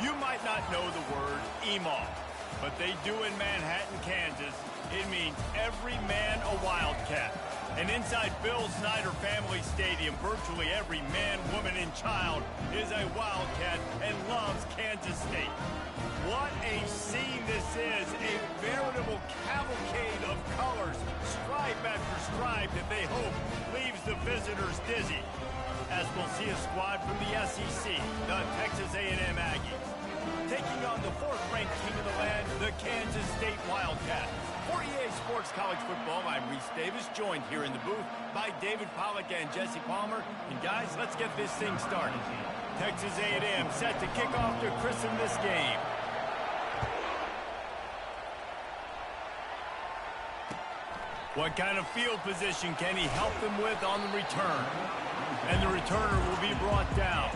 You might not know the word email, but they do in Manhattan, Kansas. It means every man a Wildcat. And inside Bill Snyder Family Stadium, virtually every man, woman, and child is a Wildcat and loves Kansas State. What a scene this is, a veritable cavalcade of colors, stripe after stripe that they hope leaves the visitors dizzy. As we'll see a squad from the SEC, the Texas A&M Aggies, taking on the fourth-ranked team in the land, the Kansas State Wildcats. For EA Sports College Football, I'm Reese Davis, joined here in the booth by David Pollack and Jesse Palmer. And guys, let's get this thing started. Texas A&M set to kick off to christen this game. What kind of field position can he help them with on the return? And the returner will be brought down.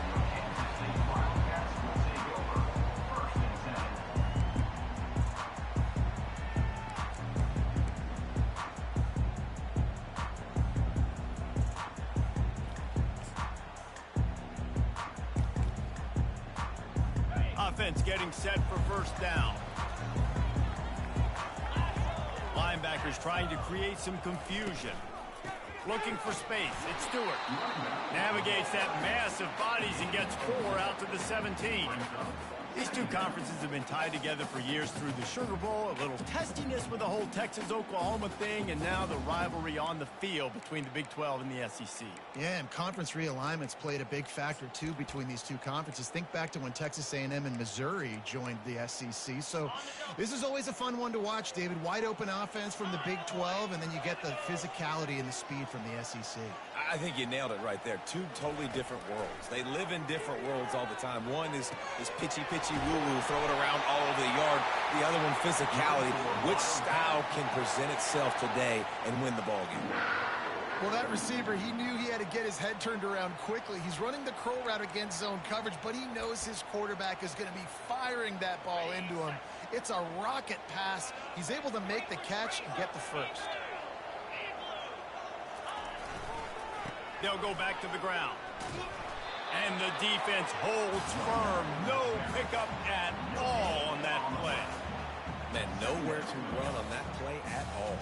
Offense getting set for first down. Linebackers trying to create some confusion. Looking for space. It's Stewart. Navigates that mass of bodies and gets 4 out to the 17. These two conferences have been tied together for years through the Sugar Bowl, a little testiness with the whole Texas-Oklahoma thing, and now the rivalry on the field between the Big 12 and the SEC. Yeah, and conference realignments played a big factor, too, between these two conferences. Think back to when Texas A&M and Missouri joined the SEC. So this is always a fun one to watch, David. Wide open offense from the Big 12, and then you get the physicality and the speed from the SEC. I think you nailed it right there. Two totally different worlds. They live in different worlds all the time. One is pitchy, woo-woo, throw it around all over the yard. The other one, physicality. Which style can present itself today and win the ball game? Well, that receiver, he knew he had to get his head turned around quickly. He's running the curl route against zone coverage, but he knows his quarterback is going to be firing that ball into him. It's a rocket pass. He's able to make the catch and get the first. They'll go back to the ground. And the defense holds firm. No pickup at all on that play. Man, nowhere to run on that play at all.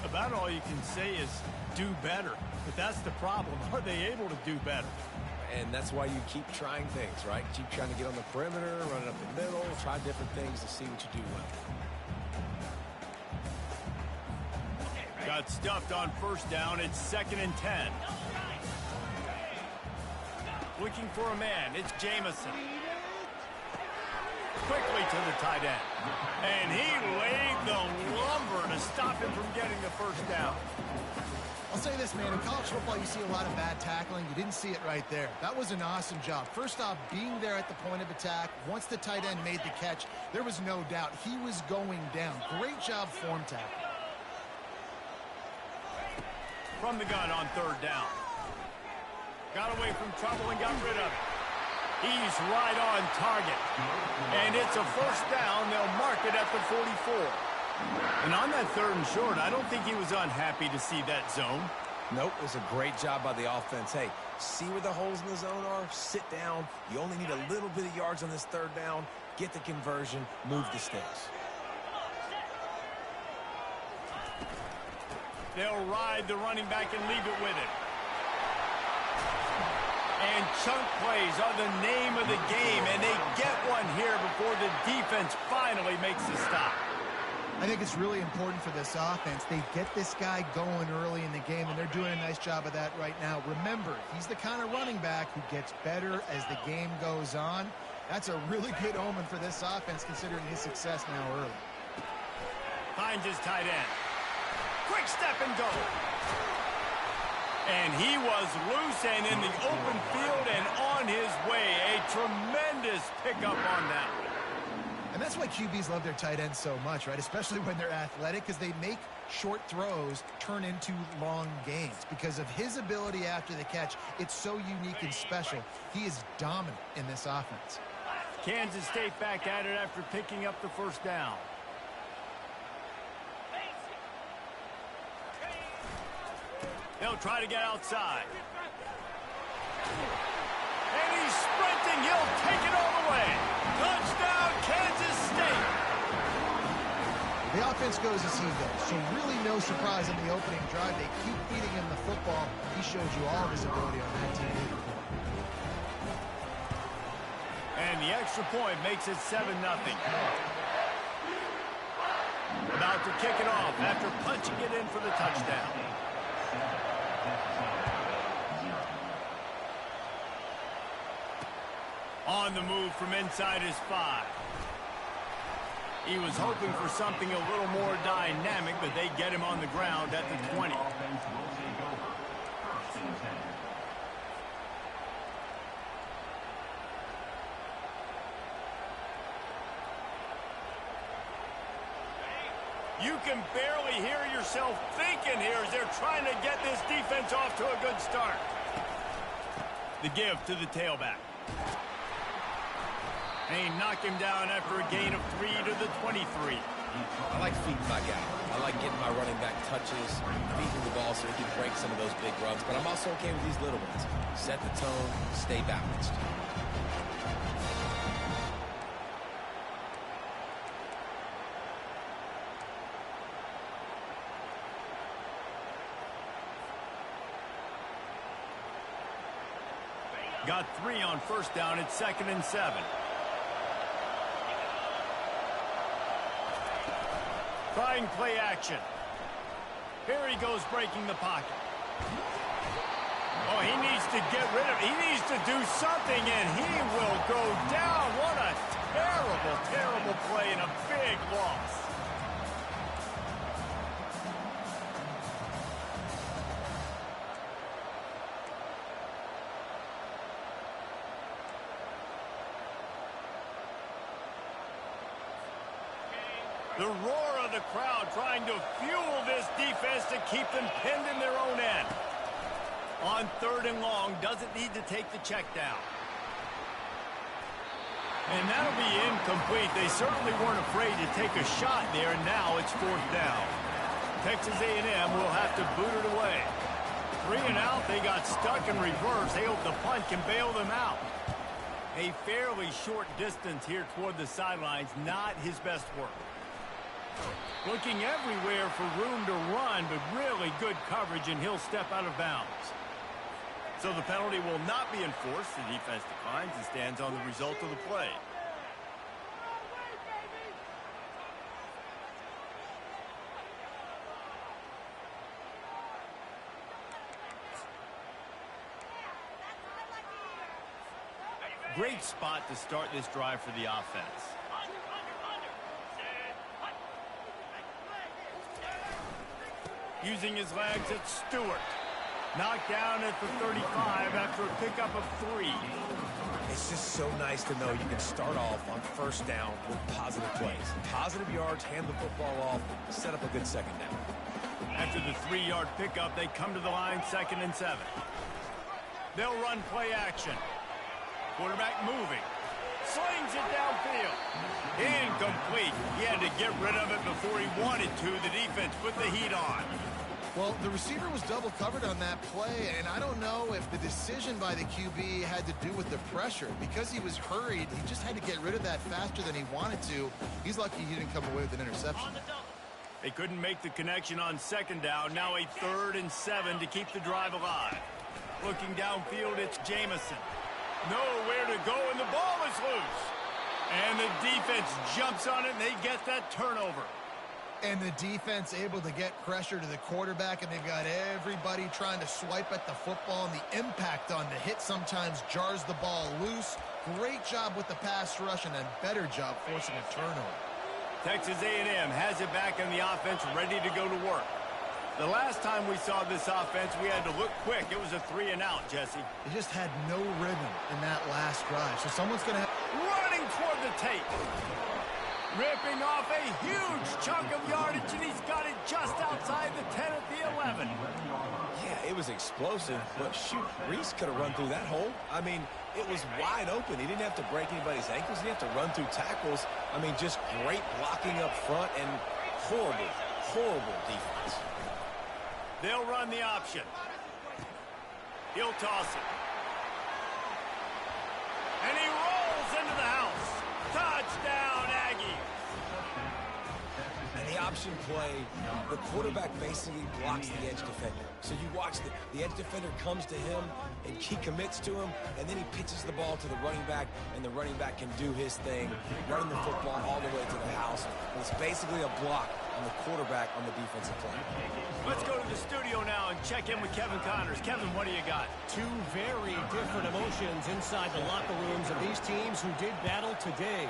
About all you can say is do better. But that's the problem. Are they able to do better? And that's why you keep trying things, right? Keep trying to get on the perimeter, run it up the middle, try different things to see what you do well. Got stuffed on first down. It's 2nd and 10. Looking for a man. It's Jamison. Quickly to the tight end. And he laid the lumber to stop him from getting the first down. I'll say this, man. In college football, you see a lot of bad tackling. You didn't see it right there. That was an awesome job. First off, being there at the point of attack. Once the tight end made the catch, there was no doubt he was going down. Great job form tackle. From the gun on 3rd down. Got away from trouble and got rid of it. He's right on target. And it's a first down. They'll mark it at the 44. And on that 3rd and short, I don't think he was unhappy to see that zone. Nope, it was a great job by the offense. Hey, see where the holes in the zone are? Sit down. You only need a little bit of yards on this 3rd down. Get the conversion. Move the sticks. They'll ride the running back and leave it with him. And chunk plays are the name of the game, and they get one here before the defense finally makes the stop. I think it's really important for this offense. They get this guy going early in the game, and they're doing a nice job of that right now. Remember, he's the kind of running back who gets better as the game goes on. That's a really good omen for this offense, considering his success now early. Finds his tight end. Quick step and go. And he was loose and in the open field and on his way. A tremendous pickup on that one. And that's why QBs love their tight ends so much, right? Especially when they're athletic, because they make short throws turn into long gains. Because of his ability after the catch, it's so unique and special. He is dominant in this offense. Kansas State back at it after picking up the first down. They'll try to get outside. And he's sprinting. He'll take it all the way. Touchdown. defense goes as he goes. So really no surprise in the opening drive. They keep feeding him the football. He shows you all of his ability on that team. And the extra point makes it 7-0. About to kick it off after punching it in for the touchdown. On the move from inside his 5. He was hoping for something a little more dynamic, but they get him on the ground at the 20. You can barely hear yourself thinking here as they're trying to get this defense off to a good start. The give to the tailback. They knock him down after a gain of 3 to the 23. I like feeding my guy. I like getting my running back touches, feeding the ball so he can break some of those big runs. But I'm also okay with these little ones. Set the tone, stay balanced. Got 3 on first down. It's 2nd and 7. Trying play action. Here he goes breaking the pocket. Oh, he needs to get rid of it. He needs to do something, and he will go down. What a terrible, terrible play and a big loss. The roar of the crowd trying to fuel this defense to keep them pinned in their own end. On 3rd and long, doesn't need to take the check down. And that'll be incomplete. They certainly weren't afraid to take a shot there, and now it's 4th down. Texas A&M will have to boot it away. 3 and out, they got stuck in reverse. They hope the punt can bail them out. A fairly short distance here toward the sidelines, not his best work. Looking everywhere for room to run, but really good coverage, and he'll step out of bounds. So the penalty will not be enforced. The defense declines and stands on the result of the play. Great spot to start this drive for the offense. Using his legs, it's Stewart. Knocked down at the 35 after a pickup of 3. It's just so nice to know you can start off on first down with positive plays. Positive yards, hand the football off, set up a good second down. After the 3-yard pickup, they come to the line 2nd and 7. They'll run play action. Quarterback moving. Slings it downfield. Incomplete. He had to get rid of it before he wanted to. The defense put the heat on. Well, the receiver was double covered on that play, and I don't know if the decision by the QB had to do with the pressure. Because he was hurried, he just had to get rid of that faster than he wanted to. He's lucky he didn't come away with an interception. They couldn't make the connection on 2nd down. Now a 3rd and 7 to keep the drive alive. Looking downfield, it's Jamison. Nowhere to go, and the ball is loose. And the defense jumps on it, and they get that turnover. And the defense able to get pressure to the quarterback, and they've got everybody trying to swipe at the football, and the impact on the hit sometimes jars the ball loose. Great job with the pass rush, and a better job forcing a turnover. Texas A&M has it back in the offense, ready to go to work. The last time we saw this offense, we had to look quick. It was a 3 and out, Jesse. They just had no rhythm in that last drive. So someone's going to have... Running toward the tape. Ripping off a huge chunk of yardage, and he's got it just outside the 10 at the 11. Yeah, it was explosive, but shoot, Reese could have run through that hole. I mean, it was wide open. He didn't have to break anybody's ankles. He didn't have to run through tackles. I mean, just great blocking up front and horrible, horrible defense. They'll run the option. He'll toss it. And he rolls into the house. Touchdown, Aggies. And the option play, the quarterback basically blocks the edge defender. So you watch the edge defender comes to him, and he commits to him, and then he pitches the ball to the running back, and the running back can do his thing, running the football all the way to the house. And it's basically a block on the quarterback on the defensive play. Let's go to the studio now and check in with Kevin Connors. Kevin, what do you got? Two very different emotions inside the locker rooms of these teams who did battle today.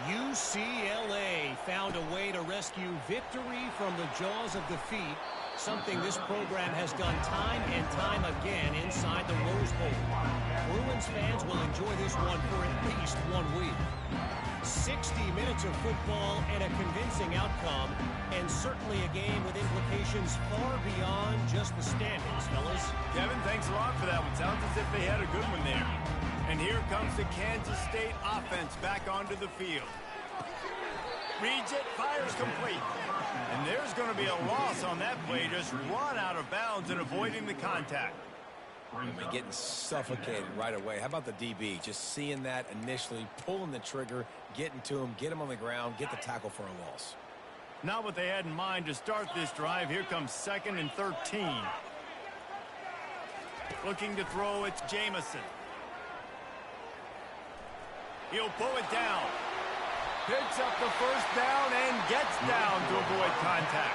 UCLA found a way to rescue victory from the jaws of defeat, something this program has done time and time again inside the Rose Bowl. Bruins fans will enjoy this one for at least 1 week. 60 minutes of football and a convincing outcome, and certainly a game with implications far beyond just the standings, fellas. Kevin, thanks a lot for that one. Sounds as if they had a good one there. And here comes the Kansas State offense back onto the field. Reads it, fires complete. And there's going to be a loss on that play, just run out of bounds and avoiding the contact. Getting suffocated right away. How about the DB? Just seeing that initially, pulling the trigger, getting to him, get him on the ground, get the tackle for a loss. Not what they had in mind to start this drive. Here comes 2nd and 13. Looking to throw, it's Jamison. He'll pull it down. Picks up the first down and gets down to avoid contact.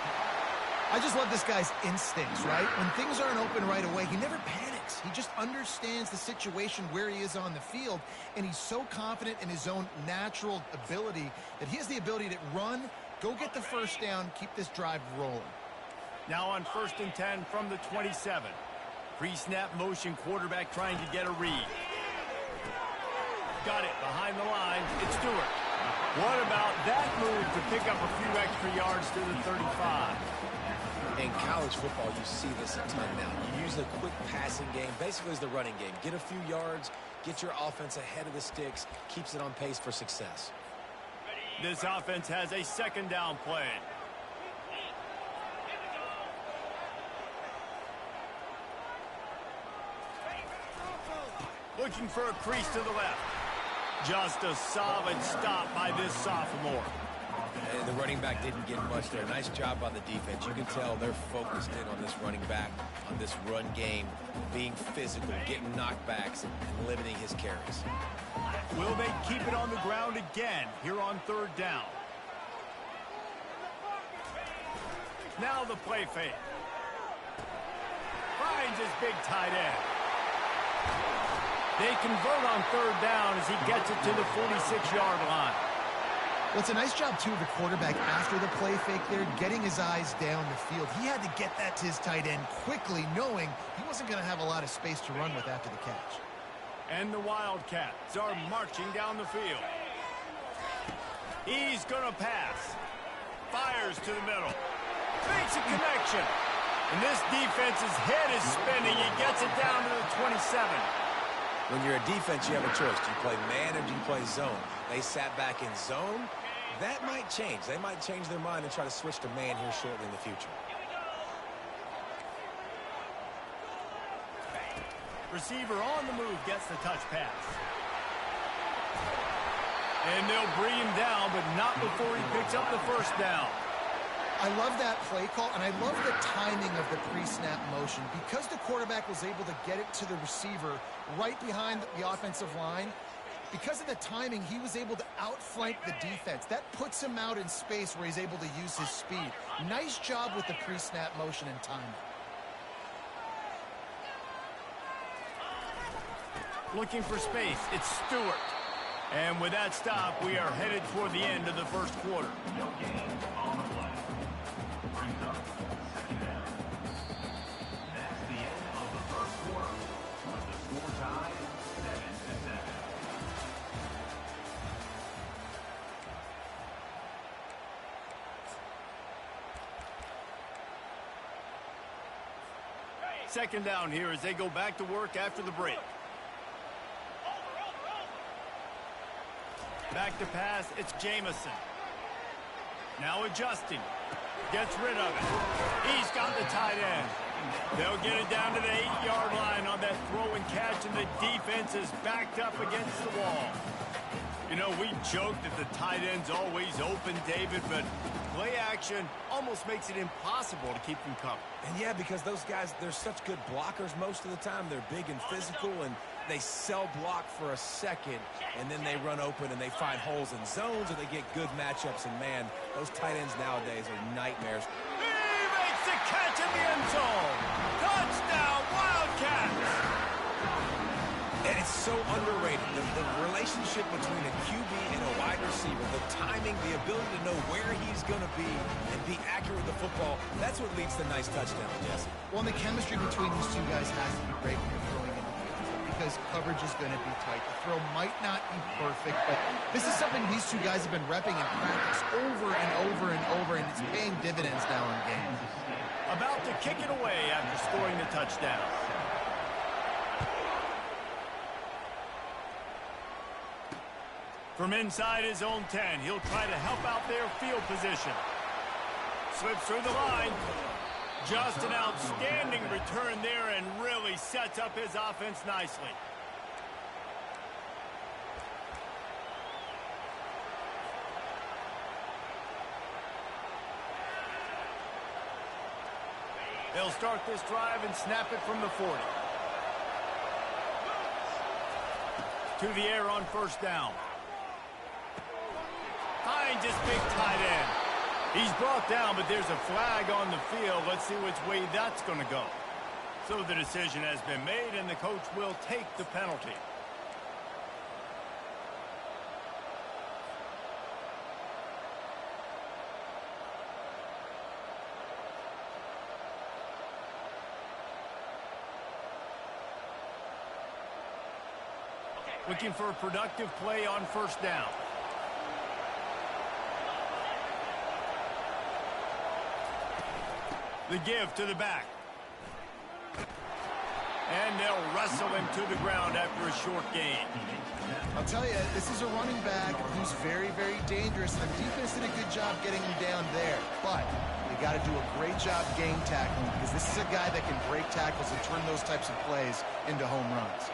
I just love this guy's instincts, right? When things aren't open right away, he never panics. He just understands the situation where he is on the field, and he's so confident in his own natural ability that he has the ability to run, go get the first down, keep this drive rolling. Now on 1st and 10 from the 27. Pre-snap motion, quarterback trying to get a read. Got it behind the line. It's Stewart. What about that move to pick up a few extra yards to the 35? In college football, you see this a ton now. You use the quick passing game, basically as the running game. Get a few yards, get your offense ahead of the sticks, keeps it on pace for success. This offense has a 2nd down play. Looking for a crease to the left. Just a solid stop by this sophomore. And the running back didn't get much there. Nice job by the defense. You can tell they're focused in on this running back, on this run game, being physical, getting knockbacks, and limiting his carries. Will they keep it on the ground again here on 3rd down? Now the play fake. Finds his big tight end. They convert on 3rd down as he gets it to the 46-yard line. Well, it's a nice job, too, of the quarterback after the play fake there, getting his eyes down the field. He had to get that to his tight end quickly, knowing he wasn't going to have a lot of space to run with after the catch. And the Wildcats are marching down the field. He's going to pass. Fires to the middle. Makes a connection. And this defense's head is spinning. He gets it down to the 27. When you're a defense, you have a choice. Do you play man or do you play zone? They sat back in zone. That might change. They might change their mind and try to switch to man here shortly in the future. Receiver on the move gets the touch pass. And they'll bring him down, but not before he picks up the first down. I love that play call, and I love the timing of the pre-snap motion. Because the quarterback was able to get it to the receiver right behind the offensive line, because of the timing, he was able to outflank the defense. That puts him out in space where he's able to use his speed. Nice job with the pre-snap motion and timing. Looking for space, it's Stewart. And with that stop, we are headed toward the end of the first quarter. Second down here as they go back to work after the break. Back to pass, it's Jamison. Now adjusting. Gets rid of it. He's got the tight end. They'll get it down to the 8-yard line on that throw and catch, and the defense is backed up against the wall. You know, we joke that the tight end's always open, David, but play action almost makes it impossible to keep them covered. And yeah, because those guys, they're such good blockers most of the time. They're big and physical, and they sell block for a second, and then they run open and they find holes in zones, or they get good matchups. And man, those tight ends nowadays are nightmares. He makes the catch in the end zone. Touchdown, Wildcats! And it's so underrated, the relationship between a QB and a wide receiver, the timing, the ability to know where he's going to be and be accurate with the football, that's what leads to nice touchdowns, Jesse. Well, and the chemistry between these two guys has to be great when you're throwing into the field because coverage is going to be tight. The throw might not be perfect, but this is something these two guys have been repping in practice over and over and over, and it's paying dividends now in games. About to kick it away after scoring the touchdown. From inside his own 10, he'll try to help out their field position. Slips through the line. Just an outstanding return there and really sets up his offense nicely. They'll start this drive and snap it from the 40. To the air on first down. Finds his big tight end. He's brought down, but there's a flag on the field. Let's see which way that's going to go. So the decision has been made, and the coach will take the penalty. Looking for a productive play on first down. The give to the back. And they'll wrestle him to the ground after a short gain. I'll tell you, this is a running back who's very, very dangerous. The defense did a good job getting him down there. But they got to do a great job game tackling because this is a guy that can break tackles and turn those types of plays into home runs.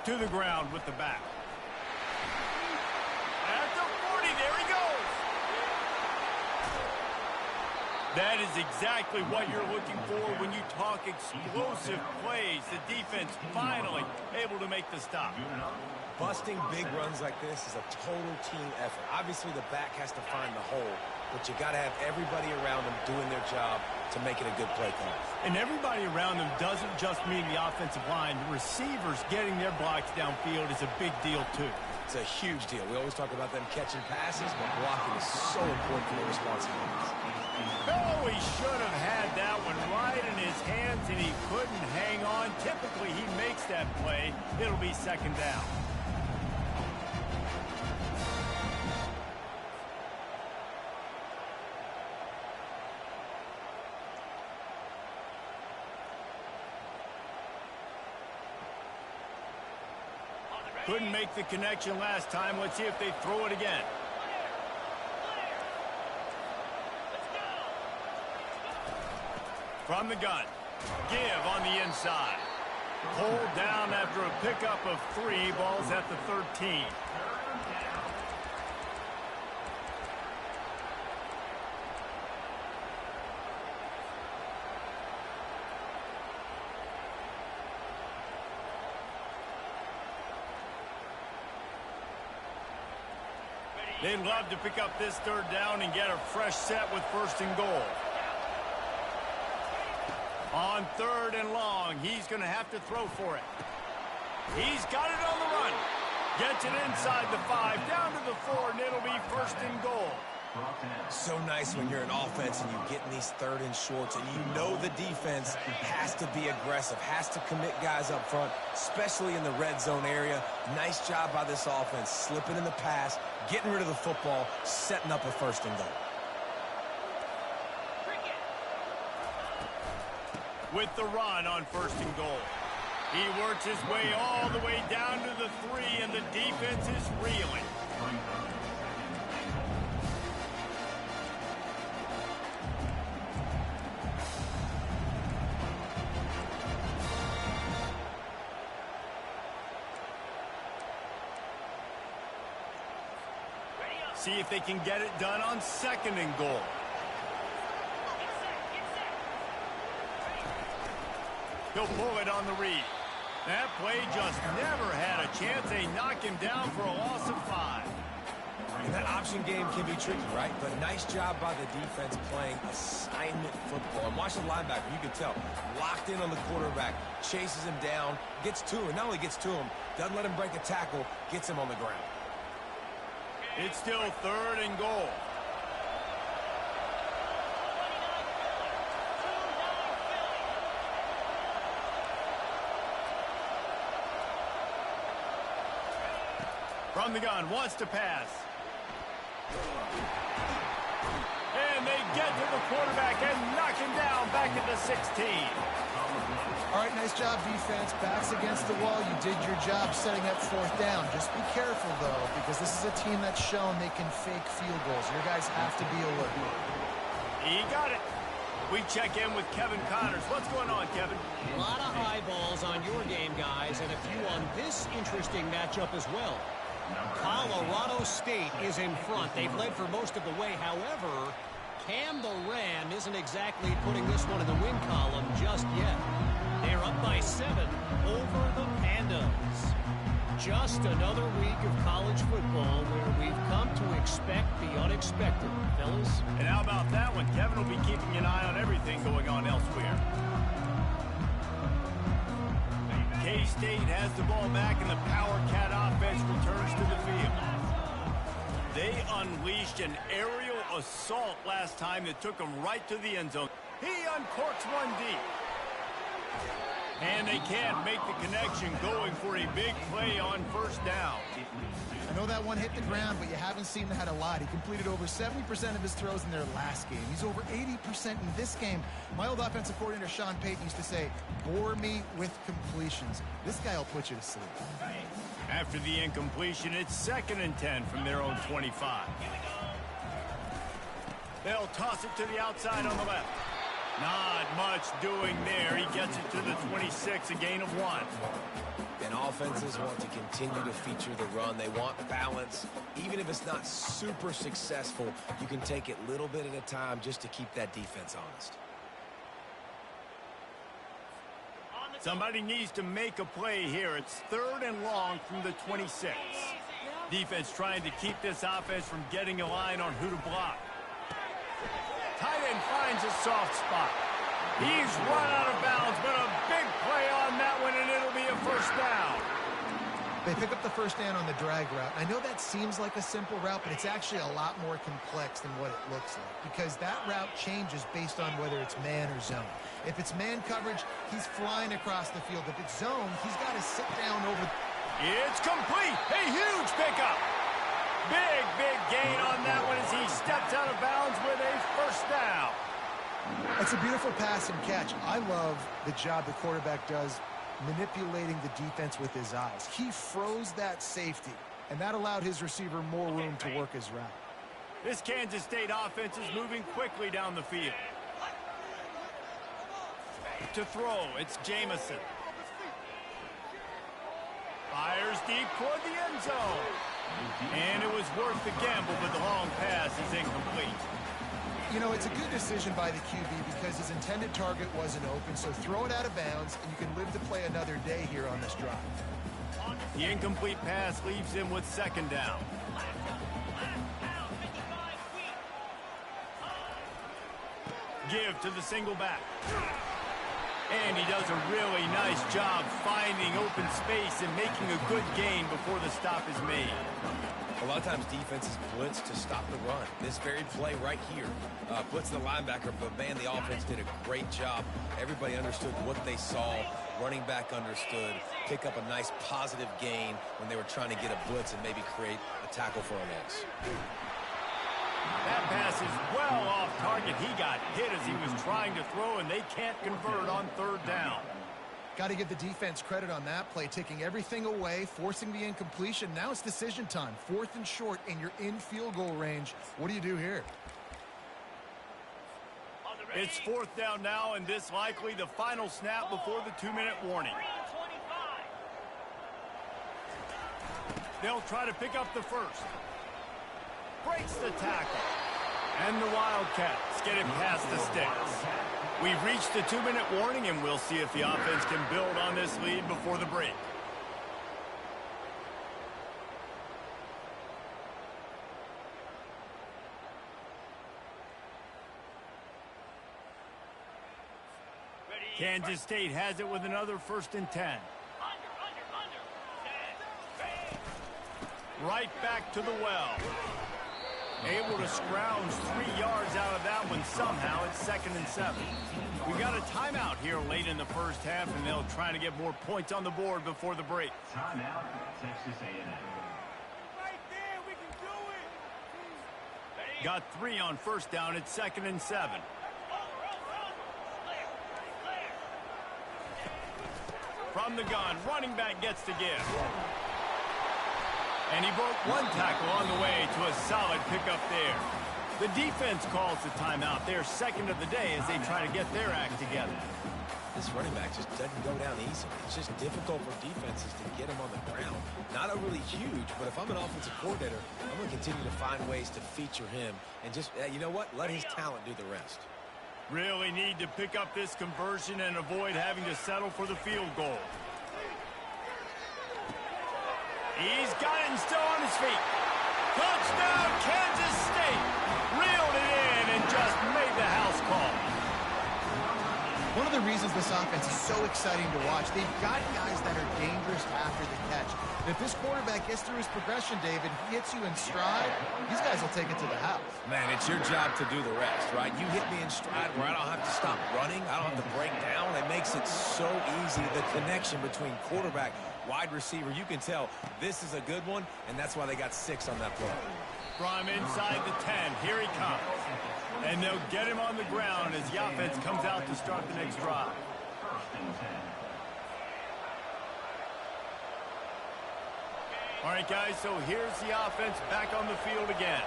To the ground with the back. At the 40, there he goes. That is exactly what you're looking for when you talk explosive plays. The defense finally able to make the stop. Busting big runs like this is a total team effort. Obviously, the back has to find the hole, but you got to have everybody around them doing their job to make it a good play call. And everybody around them doesn't just mean the offensive line. The receivers getting their blocks downfield is a big deal, too. It's a huge deal. We always talk about them catching passes, but blocking is so important for their responsibilities. Oh, he should have had that one right in his hands, and he couldn't hang on. Typically, he makes that play. It'll be second down. Couldn't make the connection last time. Let's see if they throw it again. From the gun. Give on the inside. Pulled down after a pickup of 3. Ball's at the 13. They'd love to pick up this third down and get a fresh set with first and goal. On third and long, he's going to have to throw for it. He's got it on the run. Gets it inside the 5, down to the 4, and it'll be first and goal. So nice when you're an offense and you get in these third and shorts and you know the defense has to be aggressive, has to commit guys up front, especially in the red zone area. Nice job by this offense, slipping in the pass, getting rid of the football, setting up a first and goal. With the run on first and goal. He works his way all the way down to the 3, and the defense is reeling. See if they can get it done on 2nd and goal. He'll pull it on the read. That play just never had a chance. They knock him down for a loss of 5. And that option game can be tricky, right? But nice job by the defense playing assignment football. And watch the linebacker, you can tell, locked in on the quarterback, chases him down, gets to him. Not only gets to him, doesn't let him break a tackle, gets him on the ground. It's still 3rd and goal. From the gun, wants to pass. And they get to the quarterback and knock him down back at the 16. All right, nice job, defense. Backs against the wall. You did your job setting up 4th down. Just be careful, though, because this is a team that's shown they can fake field goals. Your guys have to be alert. He got it. We check in with Kevin Connors. What's going on, Kevin? A lot of eyeballs on your game, guys, and a few on this interesting matchup as well. Colorado State is in front. They've led for most of the way. However, Cam the Ram isn't exactly putting this one in the win column just yet. They're up by 7 over the Pandas. Just another week of college football where we've come to expect the unexpected, fellas. And how about that one? Kevin will be keeping an eye on everything going on elsewhere. K-State has the ball back, and the Power Cat offense returns to the field. They unleashed an aerial assault last time that took them right to the end zone. He uncorks one deep. And they can't make the connection, going for a big play on 1st down. I know that one hit the ground, but you haven't seen that a lot. He completed over 70% of his throws in their last game. He's over 80% in this game. My old offensive coordinator, Sean Payton, used to say, bore me with completions. This guy will put you to sleep. After the incompletion, it's 2nd and 10 from their own 25. They'll toss it to the outside on the left. Not much doing there. He gets it to the 26, a gain of 1. And offenses want to continue to feature the run. They want balance. Even if it's not super successful, you can take it little bit at a time just to keep that defense honest. Somebody needs to make a play here. It's 3rd and long from the 26. Defense trying to keep this offense from getting a line on who to block. Tight end finds a soft spot. He's run out of bounds, but a big play on that one, and it'll be a 1st down. They pick up the 1st down on the drag route. I know that seems like a simple route, but it's actually a lot more complex than what it looks like, because that route changes based on whether it's man or zone. If it's man coverage, he's flying across the field. If it's zone, he's got to sit down over. It's complete. A huge pickup. Big gain on that one as he steps out of bounds with a 1st down. It's a beautiful pass and catch. I love the job the quarterback does manipulating the defense with his eyes. He froze that safety, and that allowed his receiver more room to work his route. This Kansas State offense is moving quickly down the field. To throw, it's Jamison. Fires deep toward the end zone. And it was worth the gamble, but the long pass is incomplete. You know, it's a good decision by the QB because his intended target wasn't open, so throw it out of bounds, and you can live to play another day here on this drive. The incomplete pass leaves him with 2nd down. Give to the single back. And he does a really nice job finding open space and making a good gain before the stop is made. A lot of times defenses blitz to stop the run. This very play right here, blitz the linebacker, but man, the offense did a great job. Everybody understood what they saw. Running back understood. Pick up a nice positive gain when they were trying to get a blitz and maybe create a tackle for a loss. That pass is well off target. He got hit as he was trying to throw, and they can't convert on 3rd down. Got to give the defense credit on that play, taking everything away, forcing the incompletion. Now it's decision time. 4th and short, and you're in field goal range. What do you do here? It's 4th down now, and this likely the final snap before the 2-minute warning. They'll try to pick up the 1st. breaks the tackle. And the Wildcats get it past the sticks. We've reached the 2-minute warning, and we'll see if the offense can build on this lead before the break. Kansas State has it with another 1st and 10. Right back to the well. Able to scrounge 3 yards out of that one somehow. It's 2nd and 7. We got a timeout here late in the first half, and they'll try to get more points on the board before the break. Timeout, Texas A&M. Right there, we can do it. Got 3 on 1st down. It's 2nd and 7. From the gun, running back gets to give. And he broke 1 tackle on the way to a solid pickup there. The defense calls the timeout. They're 2nd of the day as they try to get their act together. This running back just doesn't go down easily. It's just difficult for defenses to get him on the ground. Not a really huge, but if I'm an offensive coordinator, I'm going to continue to find ways to feature him and just, you know what, let his talent do the rest. Really need to pick up this conversion and avoid having to settle for the field goal. He's got it and still on his feet. Touchdown, Kansas State. Reeled it in and just made the house call. One of the reasons this offense is so exciting to watch, they've got guys that are dangerous after the catch. And if this quarterback gets through his progression, David, he hits you in stride, these guys will take it to the house. Man, it's your job to do the rest, right? You hit me in stride where I don't have to stop running. I don't have to break down. It makes it so easy, the connection between quarterback, wide receiver. You can tell this is a good one, and that's why they got 6 on that play. From inside the 10, here he comes. And they'll get him on the ground as the offense comes out to start the next drive. All right, guys, so here's the offense back on the field again.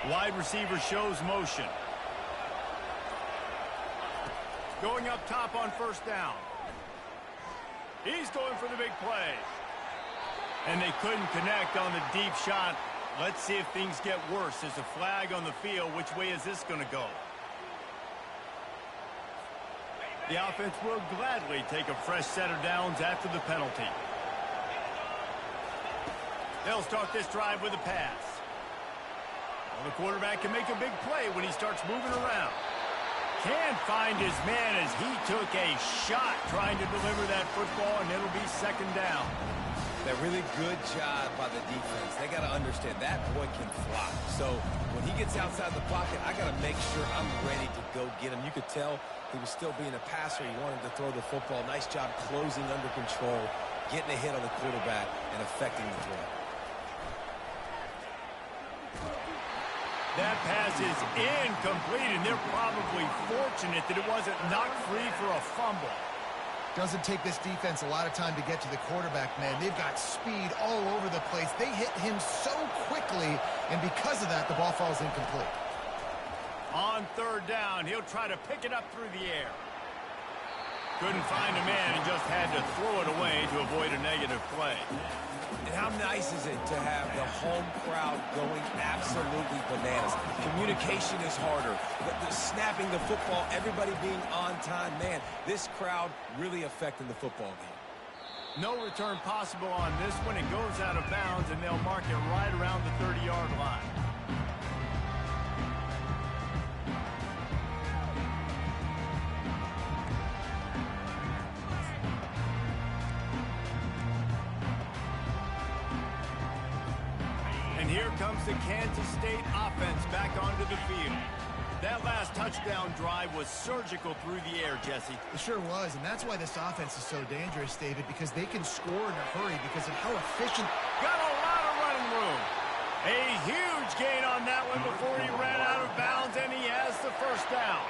Wide receiver shows motion. Going up top on 1st down. He's going for the big play. And they couldn't connect on the deep shot. Let's see if things get worse. There's a flag on the field. Which way is this going to go? The offense will gladly take a fresh set of downs after the penalty. They'll start this drive with a pass. Well, the quarterback can make a big play when he starts moving around. Can't find his man as he took a shot trying to deliver that football, and it'll be 2nd down. That really good job by the defense. They got to understand that boy can fly. So when he gets outside the pocket, I got to make sure I'm ready to go get him. You could tell he was still being a passer. He wanted to throw the football. Nice job closing under control, getting a hit on the quarterback, and affecting the throw. That pass is incomplete, and they're probably fortunate that it wasn't knocked free for a fumble. Doesn't take this defense a lot of time to get to the quarterback, man. They've got speed all over the place. They hit him so quickly, and because of that, the ball falls incomplete. On 3rd down, he'll try to pick it up through the air. Couldn't find a man and just had to throw it away to avoid a negative play. And how nice is it to have the home crowd going absolutely bananas? Communication is harder. The snapping the football, everybody being on time. Man, this crowd really affecting the football game. No return possible on this one. It goes out of bounds, and they'll mark it right around the 30-yard line. And here comes the Kansas State offense back onto the field. That last touchdown drive was surgical through the air, Jesse. It sure was, and that's why this offense is so dangerous, David, because they can score in a hurry because of how efficient. Got a lot of running room. A huge gain on that one before he ran out of bounds, and he has the 1st down.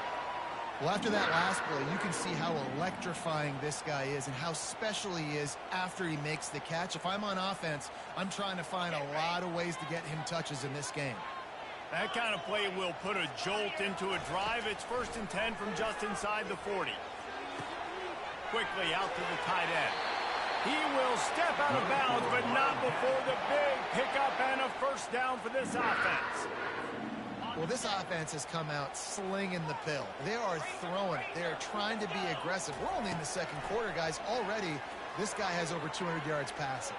Well, after that last play, you can see how electrifying this guy is and how special he is after he makes the catch. If I'm on offense, I'm trying to find a lot of ways to get him touches in this game. That kind of play will put a jolt into a drive. It's 1st and 10 from just inside the 40. Quickly out to the tight end. He will step out of bounds, but not before the big pickup and a first down for this offense. Well, this offense has come out slinging the pill. They are throwing it. They are trying to be aggressive. We're only in the second quarter, guys. Already, this guy has over 200 yards passing.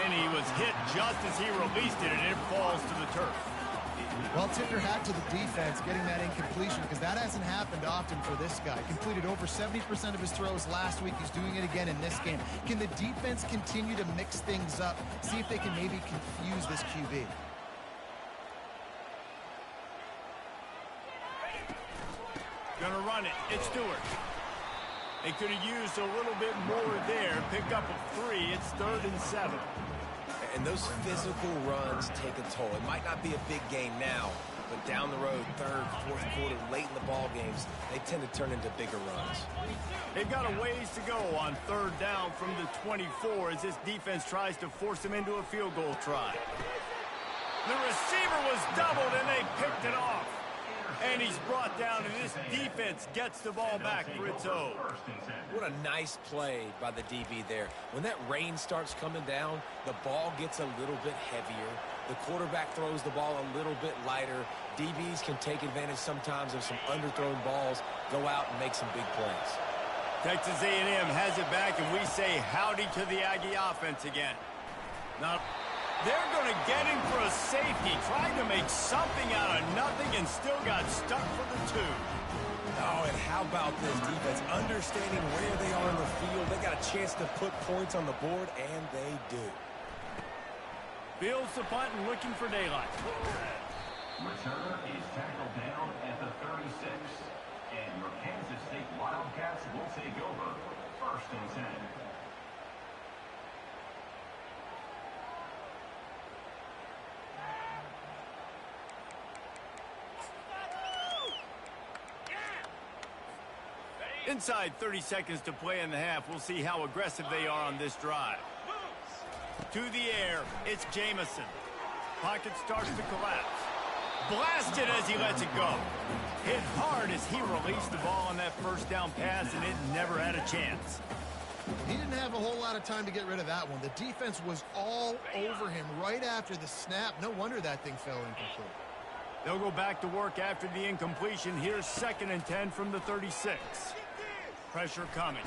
And he was hit just as he released it, and it falls to the turf. Well, tip your hat to the defense getting that incompletion, because that hasn't happened often for this guy. Completed over 70% of his throws last week. He's doing it again in this game. Can the defense continue to mix things up? See if they can maybe confuse this QB. Gonna run it. It's Stewart. They could have used a little bit more there. Pick up a 3. It's 3rd and 7. And those physical runs take a toll. It might not be a big game now, but down the road, 3rd, 4th quarter, late in the ball games, they tend to turn into bigger runs. They've got a ways to go on 3rd down from the 24 as this defense tries to force them into a field goal try. The receiver was doubled, and they picked it off. And he's brought down, and this defense gets the ball back for its own. What a nice play by the DB there. When that rain starts coming down, the ball gets a little bit heavier. The quarterback throws the ball a little bit lighter. DBs can take advantage sometimes of some underthrown balls, go out and make some big plays. Texas A&M has it back, and we say howdy to the Aggie offense again. Now, they're going to get him for a safety, trying to make something out of nothing, and still got stuck for the 2. Oh, and how about this defense? Understanding where they are in the field. They got a chance to put points on the board, and they do. Fields the punt and looking for daylight. Returner is tackled down at the 36. And your Kansas State Wildcats will take over 1st and 10. Inside 30 seconds to play in the half. We'll see how aggressive they are on this drive. To the air, it's Jamison. Pocket starts to collapse. Blasted as he lets it go. Hit hard as he released the ball on that first down pass, and it never had a chance. He didn't have a whole lot of time to get rid of that one. The defense was all over him right after the snap. No wonder that thing fell incomplete. They'll go back to work after the incompletion. Here's 2nd and 10 from the 36. Pressure coming.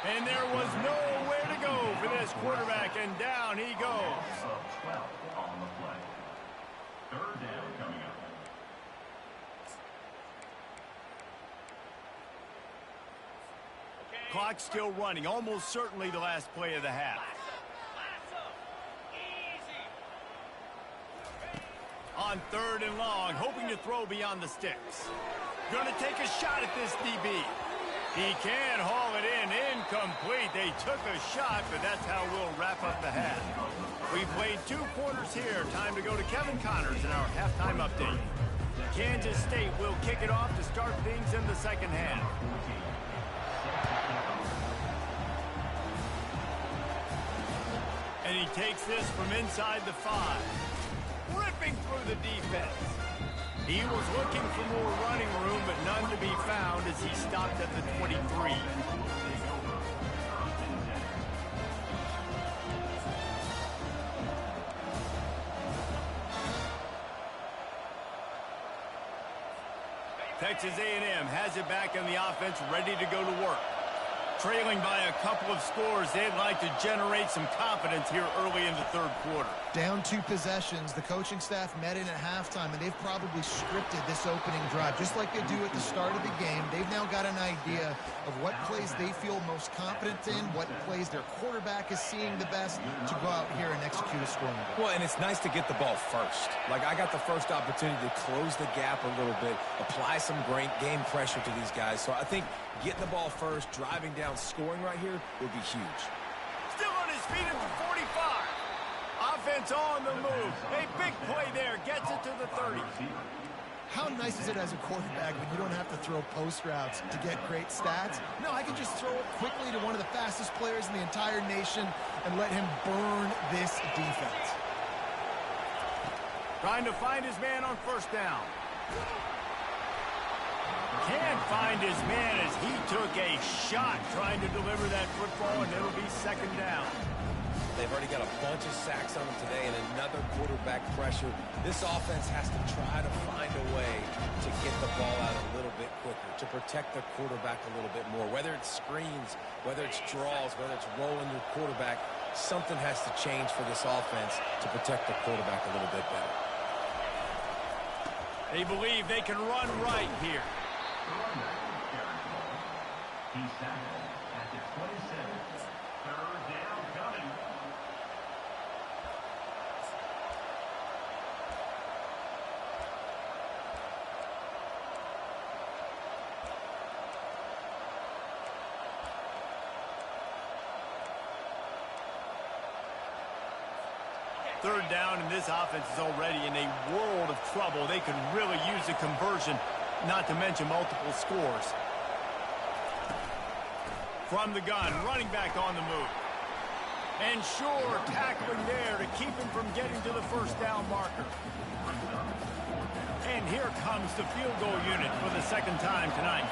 And there was nowhere to go for this quarterback, and down he goes. 12 on the play. 3rd down coming up. Clock still running. Almost certainly the last play of the half. On 3rd and long, hoping to throw beyond the sticks. Going to take a shot at this DB. He can haul it in. Incomplete. They took a shot, but that's how we'll wrap up the half. We played 2 quarters here. Time to go to Kevin Connors in our halftime update. Kansas State will kick it off to start things in the second half. And he takes this from inside the 5. Ripping through the defense. He was looking for more running room, but none to be found as he stopped at the 23. Texas A&M has it back in the offense, ready to go to work. Trailing by a couple of scores, they'd like to generate some confidence here early in the 3rd quarter. Down 2 possessions. The coaching staff met in at halftime, and they've probably scripted this opening drive. Just like they do at the start of the game, they've now got an idea of what plays they feel most confident in, what plays their quarterback is seeing the best to go out here and execute a scoring goal. Well, and it's nice to get the ball first. Like, I got the first opportunity to close the gap a little bit, apply some great game pressure to these guys. So I think getting the ball first, driving down, scoring right here would be huge. Still on his feet at the 45. Offense on the move. A big play there. Gets it to the 30. How nice is it as a quarterback when you don't have to throw post routes to get great stats? No, I can just throw it quickly to one of the fastest players in the entire nation and let him burn this defense. Trying to find his man on 1st down. Can't find his man as he took a shot trying to deliver that football, and it'll be second down. They've already got a bunch of sacks on them today and another quarterback pressure. This offense has to try to find a way to get the ball out a little bit quicker, to protect the quarterback a little bit more. Whether it's screens, whether it's draws, whether it's rolling your quarterback, something has to change for this offense to protect the quarterback a little bit better. They believe they can run right here. He's tackled at the 27. Third down coming. Third down, and this offense is already in a world of trouble. They could really use a conversion, not to mention multiple scores. From the gun, running back on the move. And sure, tackling there to keep him from getting to the first down marker. And here comes the field goal unit for the second time tonight.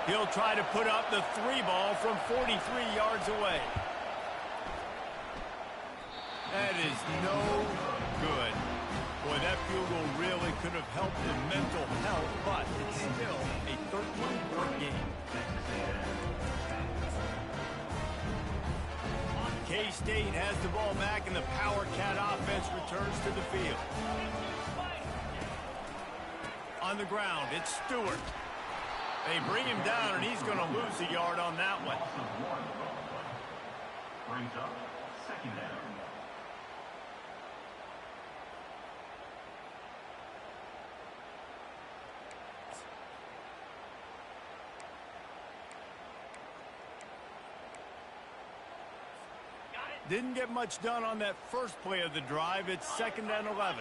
He'll try to put up the 3-ball from 43 yards away. That is no good. Boy, that field goal really could have helped the mental health, but it's still a 13-point game. K-State has the ball back, and the Power Cat offense returns to the field. On the ground, it's Stewart. They bring him down, and he's going to lose a yard on that one. Brings up second down. Didn't get much done on that first play of the drive. It's second and 11.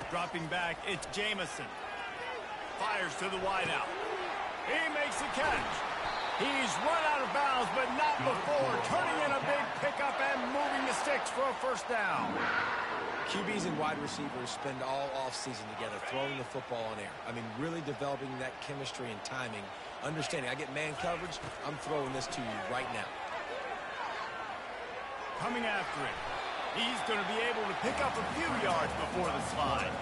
Dropping back, it's Jamison. Fires to the wideout. He makes the catch. He's run out of bounds, but not before turning in a big pickup and moving the sticks for a first down. QBs and wide receivers spend all offseason together throwing the football in air. I mean, really developing that chemistry and timing. Understanding, I get man coverage, I'm throwing this to you right now. Coming after it. He's going to be able to pick up a few yards before the slide.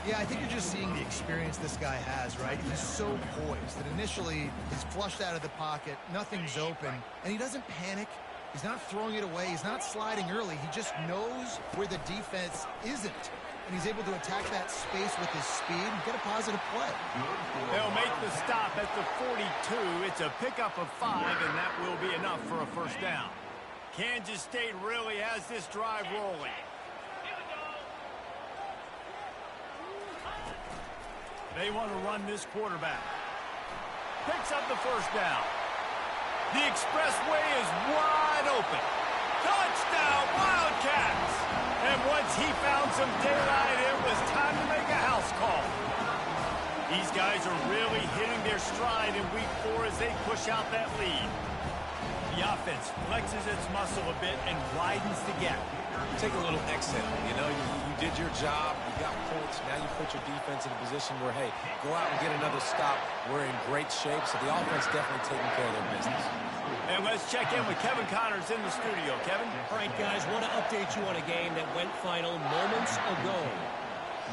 Yeah, I think you're just seeing the experience this guy has, right? He's so poised that initially he's flushed out of the pocket, nothing's open, and he doesn't panic. He's not throwing it away. He's not sliding early. He just knows where the defense isn't, and he's able to attack that space with his speed and get a positive play. They'll make the stop at the 42. It's a pickup of 5, and that will be enough for a first down. Kansas State really has this drive rolling. They want to run this quarterback. Picks up the first down. The expressway is wide open. Touchdown, Wildcats! And once he found some daylight, it was time to make a house call. These guys are really hitting their stride in week 4 as they push out that lead. The offense flexes its muscle a bit and widens the gap. Take a little exhale. You know, you did your job. You got points. Now you put your defense in a position where, hey, go out and get another stop. We're in great shape, so the offense definitely taking care of their business. And let's check in with Kevin Connors in the studio. Kevin? All right, guys, want to update you on a game that went final moments ago.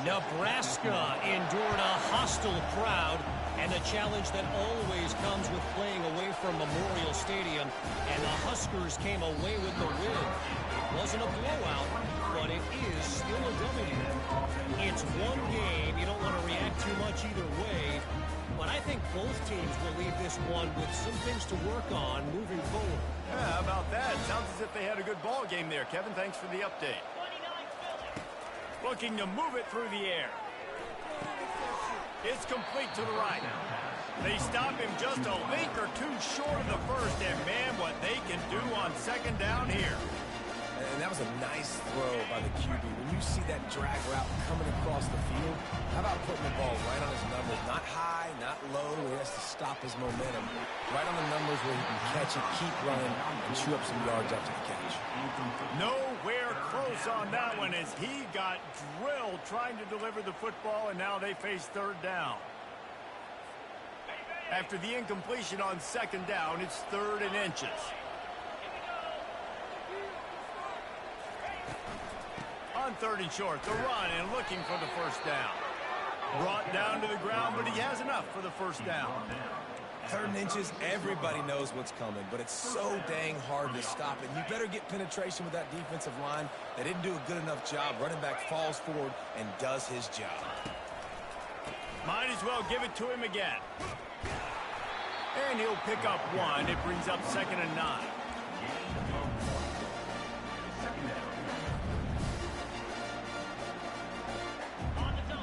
Nebraska endured a hostile crowd and a challenge that always comes with playing away from Memorial Stadium, and the Huskers came away with the win. It wasn't a blowout, but it is still a W. It's one game. You don't want to react too much either way, but I think both teams will leave this one with some things to work on moving forward. Yeah, how about that? Sounds as if they had a good ball game there. Kevin, thanks for the update. Looking to move it through the air. It's complete to the right. They stop him just a link or two short of the first, and man, what they can do on second down here. And that was a nice throw by the QB. When you see that drag route coming across the field, how about putting the ball right on his numbers? Not high, not low, where he has to stop his momentum. Right on the numbers where he can catch it, keep running, and chew up some yards after the catch. Nowhere close on that one as he got drilled trying to deliver the football, and now they face third down. After the incompletion on second down, it's 3rd and inches. On 3rd and short, the run and looking for the first down. Brought down to the ground, but he has enough for the first down. 3rd and inches, everybody knows what's coming, but it's so dang hard to stop it. You better get penetration with that defensive line. They didn't do a good enough job. Running back falls forward and does his job. Might as well give it to him again. And he'll pick up 1. It brings up 2nd and 9.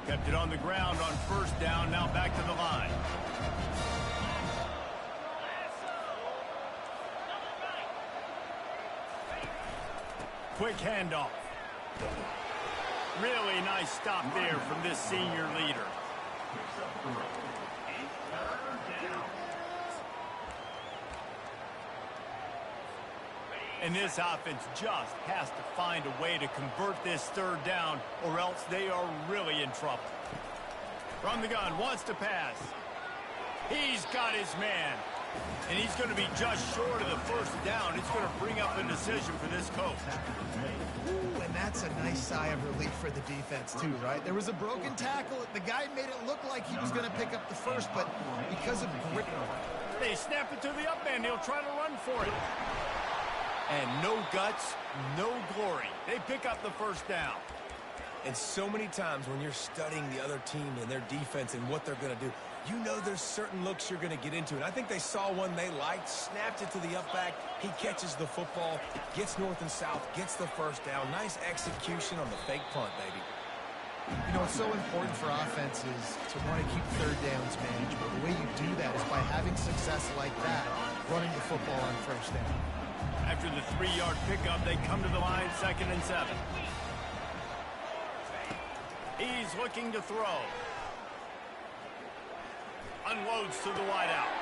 Kept it on the ground on first down. Now back to the line. Quick handoff. Really nice stop there from this senior leader. And this offense just has to find a way to convert this 3rd down, or else they are really in trouble. From the gun, wants to pass. He's got his man. And he's going to be just short of the first down. It's going to bring up a decision for this coach. Ooh, and that's a nice sigh of relief for the defense, too, right? There was a broken tackle. The guy made it look like he was going to pick up the first, but because of grit, they snap it to the up end. He'll try to run for it. And no guts, no glory. They pick up the first down. And so many times when you're studying the other team and their defense and what they're going to do, you know there's certain looks you're going to get into. And I think they saw one they liked, snapped it to the up back. He catches the football, gets north and south, gets the first down. Nice execution on the fake punt, baby. you know, it's so important for offenses to want to keep 3rd downs manageable. The way you do that is by having success like that, running the football on first down. After the 3-yard pickup, they come to the line 2nd and 7. He's looking to throw. Unloads to the wideout.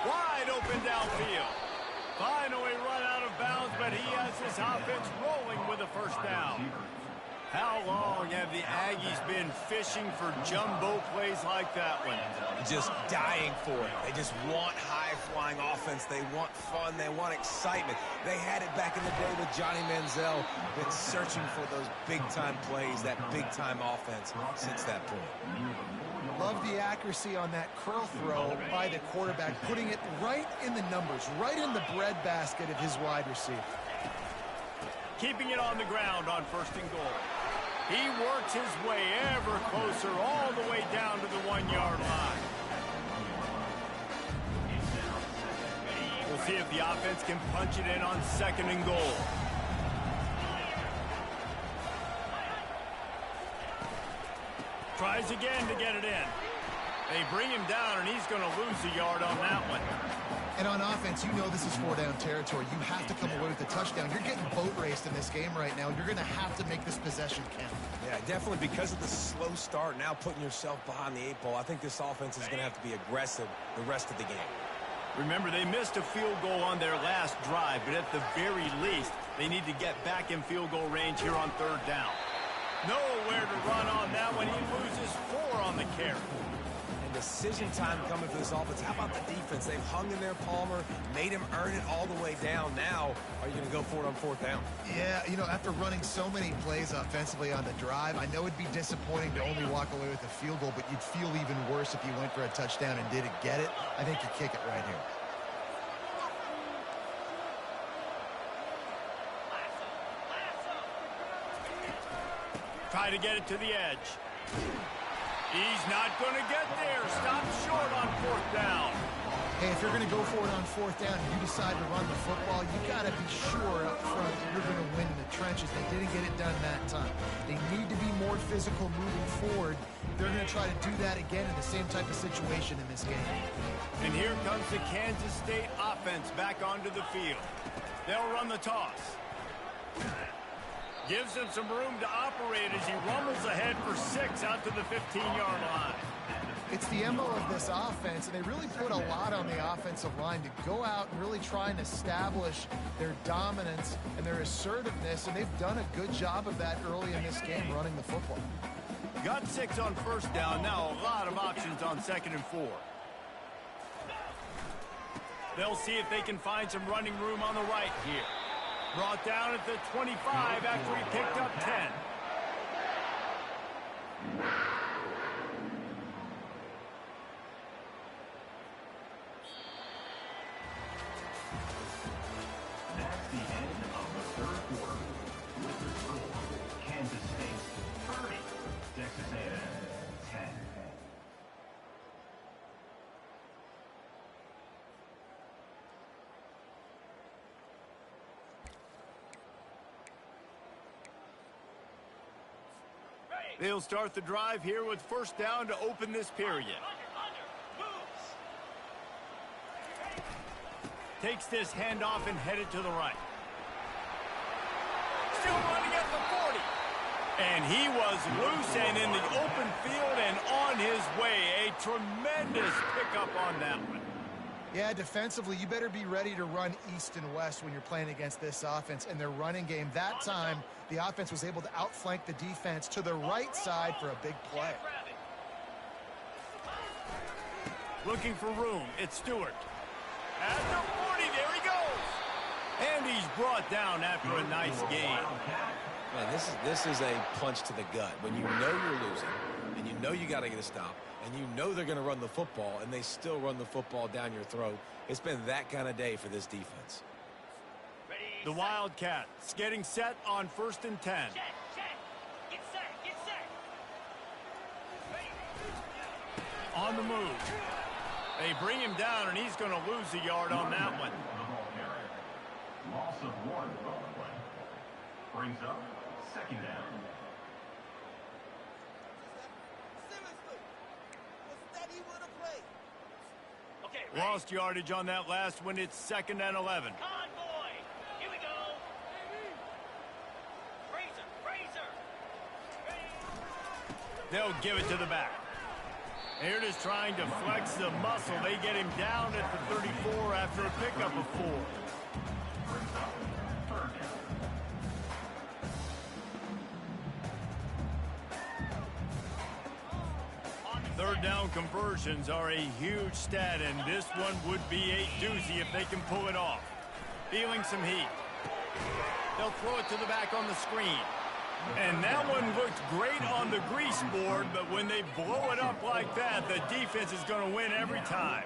Wide open downfield. Finally run out of bounds, but he has his offense rolling with a first down. How long have the Aggies been fishing for jumbo plays like that one? Just dying for it. They just want high-flying offense. They want fun. They want excitement. They had it back in the day with Johnny Manziel. Been searching for those big-time plays, that big-time offense since that point. Love the accuracy on that curl throw by the quarterback, putting it right in the numbers, right in the breadbasket of his wide receiver. Keeping it on the ground on 1st and goal. He works his way ever closer all the way down to the 1-yard line. We'll see if the offense can punch it in on 2nd and goal. Tries again to get it in. They bring him down, and he's going to lose a yard on that one. And on offense, you know this is 4-down territory. You have to come away with a touchdown. You're getting boat raced in this game right now. You're going to have to make this possession count. Yeah, definitely because of the slow start, now putting yourself behind the 8 ball. I think this offense is going to have to be aggressive the rest of the game. Remember, they missed a field goal on their last drive, but at the very least, they need to get back in field goal range here on 3rd down. Nowhere to run on that one. He loses 4 on the carry. Decision time coming for this offense. How about the defense? They've hung in there, Palmer, made him earn it all the way down. Now, are you going to go for it on 4th down? Yeah, you know, after running so many plays offensively on the drive, I know it'd be disappointing to only walk away with a field goal, but you'd feel even worse if you went for a touchdown and didn't get it. I think you kick it right here. Try to get it to the edge. He's not going to get there. Stop short on 4th down. Hey, if you're going to go for it on 4th down and you decide to run the football, you got to be sure up front that you're going to win in the trenches. They didn't get it done that time. They need to be more physical moving forward. They're going to try to do that again in the same type of situation in this game. And here comes the Kansas State offense back onto the field. They'll run the toss. Gives him some room to operate as he rumbles ahead for 6 out to the 15-yard line. It's the MO of this offense, and they really put a lot on the offensive line to go out and really try and establish their dominance and their assertiveness, and they've done a good job of that early in this game running the football. Got 6 on 1st down. Now a lot of options on 2nd and 4. They'll see if they can find some running room on the right here. Brought down at the 25 after he picked up 10. That's the end of the third quarter. With the score, Kansas State 30, Texas A&M 10. They'll start the drive here with first down to open this period. Takes this handoff and headed to the right. Still running at the 40. And he was loose and in the open field and on his way. A tremendous pickup on that one. Yeah, defensively, you better be ready to run east and west when you're playing against this offense and their running game. That time, the offense was able to outflank the defense to the right side for a big play. Looking for room. It's Stewart. At the 40, there he goes. And he's brought down after a nice gain. Man, this is a punch to the gut. When you know you're losing, and you know you got to get a stop, and you know they're going to run the football, and they still run the football down your throat. It's been that kind of day for this defense. The Wildcats getting set on 1st and 10. Get set. On the move. They bring him down, and he's going to lose a yard on that one. Loss of 1 on the play. Brings up 2nd down. Lost yardage on that last one. It's 2nd and 11. Convoy. Here we go. Razor. They'll give it to the back. They're just trying to flex the muscle. They get him down at the 34 after a pickup of 4. Brings up 3rd down. Third down conversions are a huge stat, and this one would be a doozy if they can pull it off. Feeling some heat. They'll throw it to the back on the screen. And that one looked great on the grease board, but when they blow it up like that, the defense is going to win every time.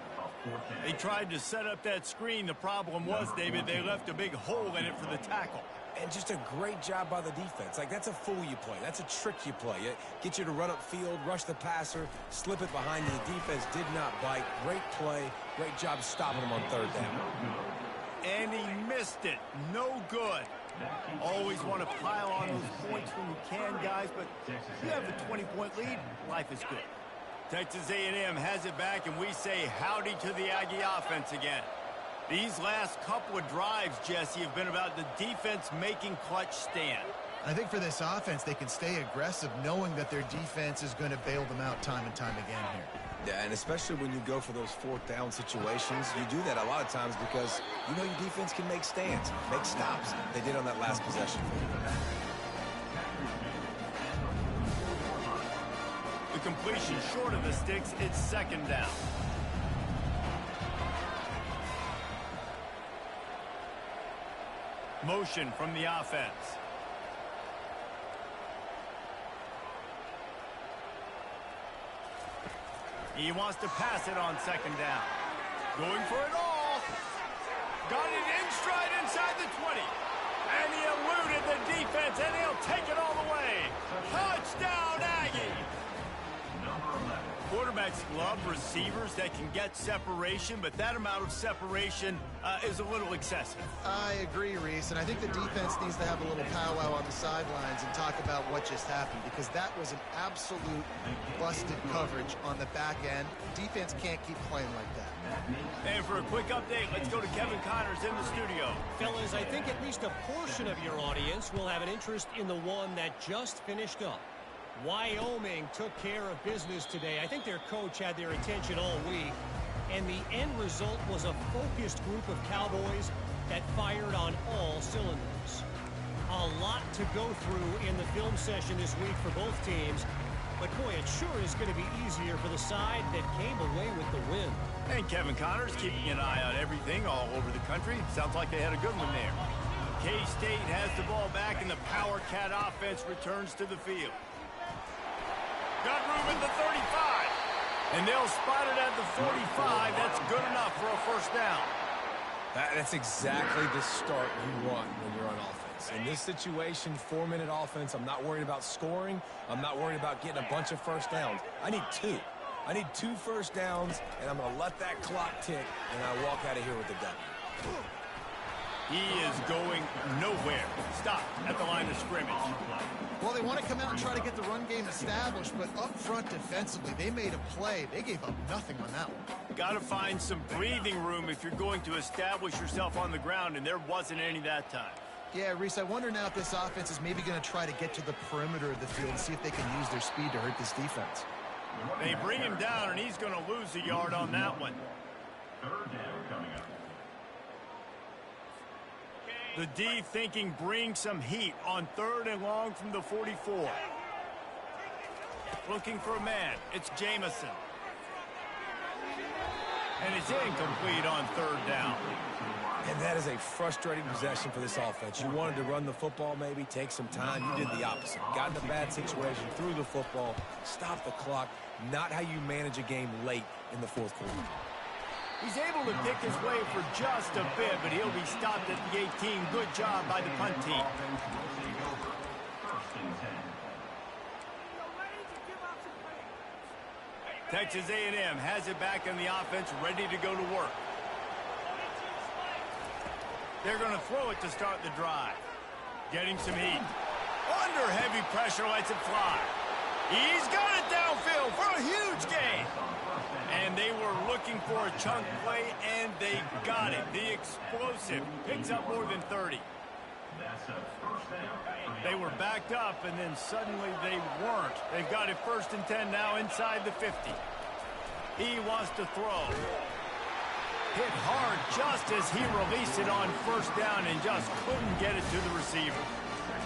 They tried to set up that screen. The problem was, David, they left a big hole in it for the tackle. And just a great job by the defense. Like, that's a fool you play. That's a trick you play. It gets you to run upfield, rush the passer, slip it behind you. The defense did not bite. Great play. Great job stopping them on 3rd down. And he missed it. No good. Always want to pile on those points when you can, guys, but you have a 20-point lead, life is good. Texas A&M has it back, and we say howdy to the Aggie offense again. These last couple of drives, Jesse, have been about the defense making clutch stand. I think for this offense, they can stay aggressive knowing that their defense is going to bail them out time and time again here. Yeah, and especially when you go for those 4th down situations, you do that a lot of times because you know your defense can make stands, make stops. They did on that last possession. The completion short of the sticks, it's 2nd down. Motion from the offense. He wants to pass it on 2nd down. Going for it all. Got it in stride inside the 20. And he eluded the defense, and he'll take it all the way. Touchdown, Aggie! Quarterbacks love receivers that can get separation, but that amount of separation is a little excessive. I agree, Reese, and I think the defense needs to have a little powwow on the sidelines and talk about what just happened, because that was an absolute busted coverage on the back end. Defense can't keep playing like that. And for a quick update, let's go to Kevin Connors in the studio. Fellas, I think at least a portion of your audience will have an interest in the one that just finished up. Wyoming took care of business today. I think their coach had their attention all week, and the end result was a focused group of Cowboys that fired on all cylinders. A lot to go through in the film session this week for both teams, But, boy, it sure is going to be easier for the side that came away with the win. And Kevin Connors keeping an eye on everything all over the country. Sounds like they had a good one there. K-State has the ball back, and the Power Cat offense returns to the field. Got room at the 35. And they'll spot it at the 45. That's good enough for a first down. That's exactly the start you want when you're on offense. In this situation, 4-minute offense, I'm not worried about scoring. I'm not worried about getting a bunch of first downs. I need 2. I need 2 first downs, and I'm going to let that clock tick, and I walk out of here with the W. He is going nowhere. Stop at the line of scrimmage. Well, they want to come out and try to get the run game established, but up front defensively, they made a play. They gave up nothing on that one. Got to find some breathing room if you're going to establish yourself on the ground, and there wasn't any that time. Yeah, Reese, I wonder now if this offense is maybe going to try to get to the perimeter of the field and see if they can use their speed to hurt this defense. They bring him down, and he's going to lose a yard on that one. Third down coming up. The D thinking bring some heat on 3rd and long from the 44. Looking for a man. It's Jamison. And it's incomplete on 3rd down. And that is a frustrating possession for this offense. You wanted to run the football, maybe take some time. You did the opposite. Got in a bad situation, threw the football, stopped the clock. Not how you manage a game late in the 4th quarter. He's able to pick his way for just a bit, but he'll be stopped at the 18. Good job by the punt team. Texas A&M has it back in the offense, ready to go to work. They're going to throw it to start the drive. Getting some heat. Under heavy pressure, lets it fly. He's got it downfield for a huge gain. And they were looking for a chunk play, and they got it. The explosive picks up more than 30. They were backed up, and then suddenly they weren't. They've got it 1st and 10 now inside the 50. He wants to throw. Hit hard just as he released it on 1st down and just couldn't get it to the receiver.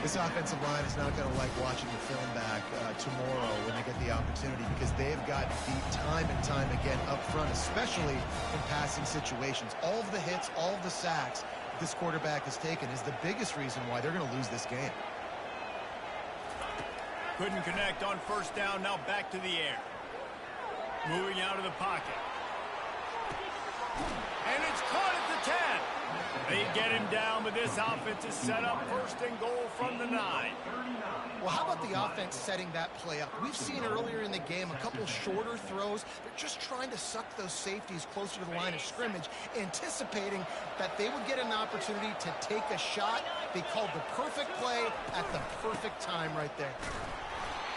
This offensive line is not going to like watching the film back tomorrow when they get the opportunity, because they have got beat time and time again up front, especially in passing situations. All of the hits, all of the sacks this quarterback has taken is the biggest reason why they're going to lose this game. Couldn't connect on 1st down, now back to the air. Moving out of the pocket. And it's caught at the 10. They get him down, but this offense is set up 1st and goal from the 9. Well, how about the offense setting that play up? We've seen earlier in the game a couple shorter throws. They're just trying to suck those safeties closer to the line of scrimmage, anticipating that they would get an opportunity to take a shot. They called the perfect play at the perfect time right there.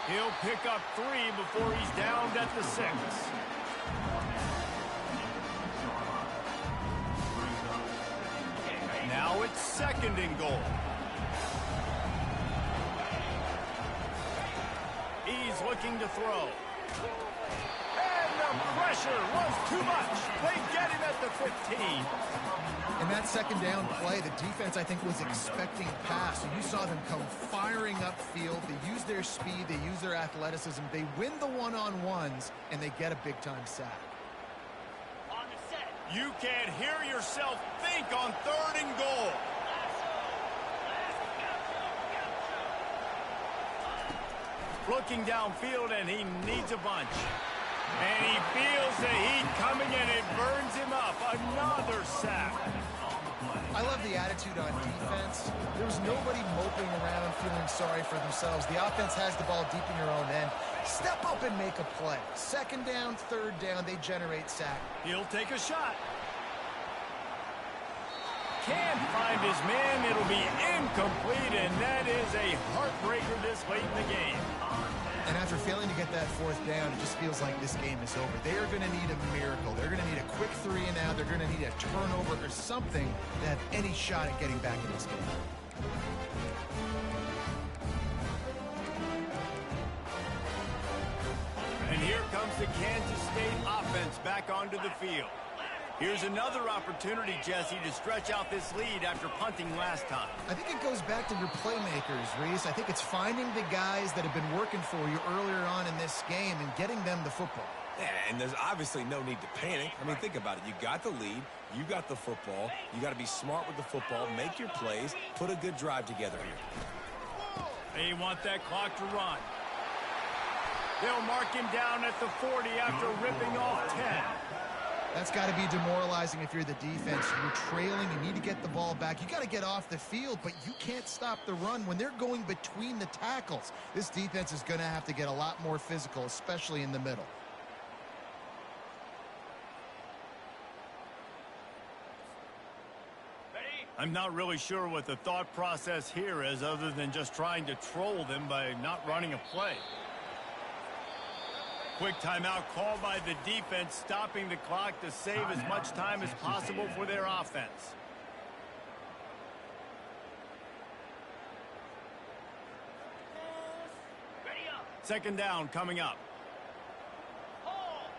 He'll pick up 3 before he's downed at the 6. Now it's 2nd and goal. He's looking to throw. And the pressure was too much. They get him at the 15. In that 2nd down play, the defense, I think, was expecting a pass. So you saw them come firing upfield. They use their speed. They use their athleticism. They win the one-on-ones, and they get a big-time sack. You can't hear yourself think on 3rd and goal. Looking downfield, and he needs a bunch. And he feels the heat coming, and it burns him up. Another sack. I love the attitude on defense. There was nobody moping around feeling sorry for themselves. The offense has the ball deep in your own end. Step up and make a play. 2nd down, 3rd down, they generate sack. He'll take a shot. Can't find his man. It'll be incomplete, and that is a heartbreaker this late in the game. And after failing to get that 4th down, it just feels like this game is over. They are going to need a miracle. They're going to need a quick 3 and out. They're going to need a turnover or something to have any shot at getting back in this game. And here comes the Kansas State offense back onto the field. Here's another opportunity, Jesse, to stretch out this lead after punting last time. I think it goes back to your playmakers, Reese. I think it's finding the guys that have been working for you earlier on in this game and getting them the football. Yeah, and there's obviously no need to panic. I mean, think about it. You got the lead. You got the football. You got to be smart with the football, make your plays, put a good drive together here. They want that clock to run. They'll mark him down at the 40 after ripping off 10. That's got to be demoralizing if you're the defense. You're trailing. You need to get the ball back. You got to get off the field, but you can't stop the run when they're going between the tackles. This defense is going to have to get a lot more physical, especially in the middle. I'm not really sure what the thought process here is other than just trying to troll them by not running a play. Quick timeout called by the defense, stopping the clock to save as much time as possible for their offense. Ready up. Second down coming up. Hold.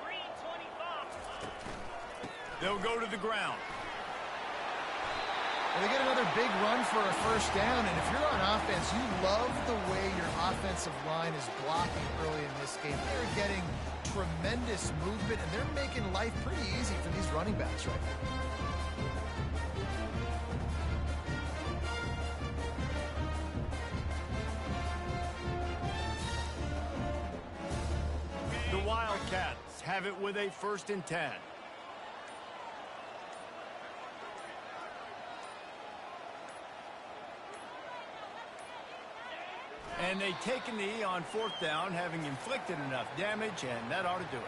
Green 25. They'll go to the ground. Well, they get another big run for a first down, and if you're on offense, you love the way your offensive line is blocking early in this game. They're getting tremendous movement, and they're making life pretty easy for these running backs right now. The Wildcats have it with a 1st and 10. And they take a knee on 4th down, having inflicted enough damage, and that ought to do it.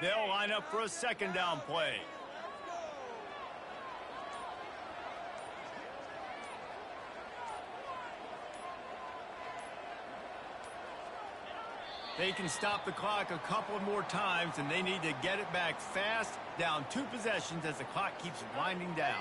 They'll line up for a 2nd down play. They can stop the clock a couple more times, and they need to get it back fast, down 2 possessions as the clock keeps winding down.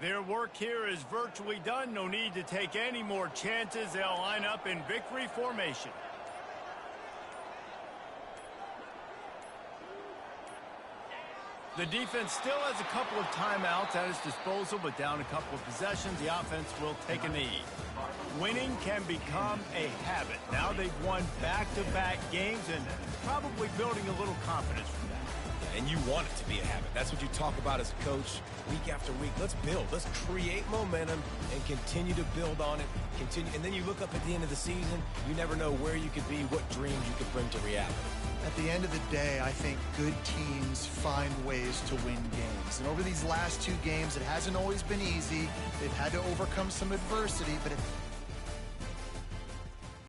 Their work here is virtually done. No need to take any more chances. They'll line up in victory formation. The defense still has a couple of timeouts at its disposal, but down a couple of possessions, the offense will take a knee. Winning can become a habit. Now they've won back-to-back games and probably building a little confidence from that. And you want it to be a habit. That's what you talk about as a coach week after week. Let's build. Let's create momentum and continue to build on it. And then you look up at the end of the season, you never know where you could be, what dreams you could bring to reality. At the end of the day, I think good teams find ways to win games. And over these last 2 games, it hasn't always been easy. They've had to overcome some adversity, but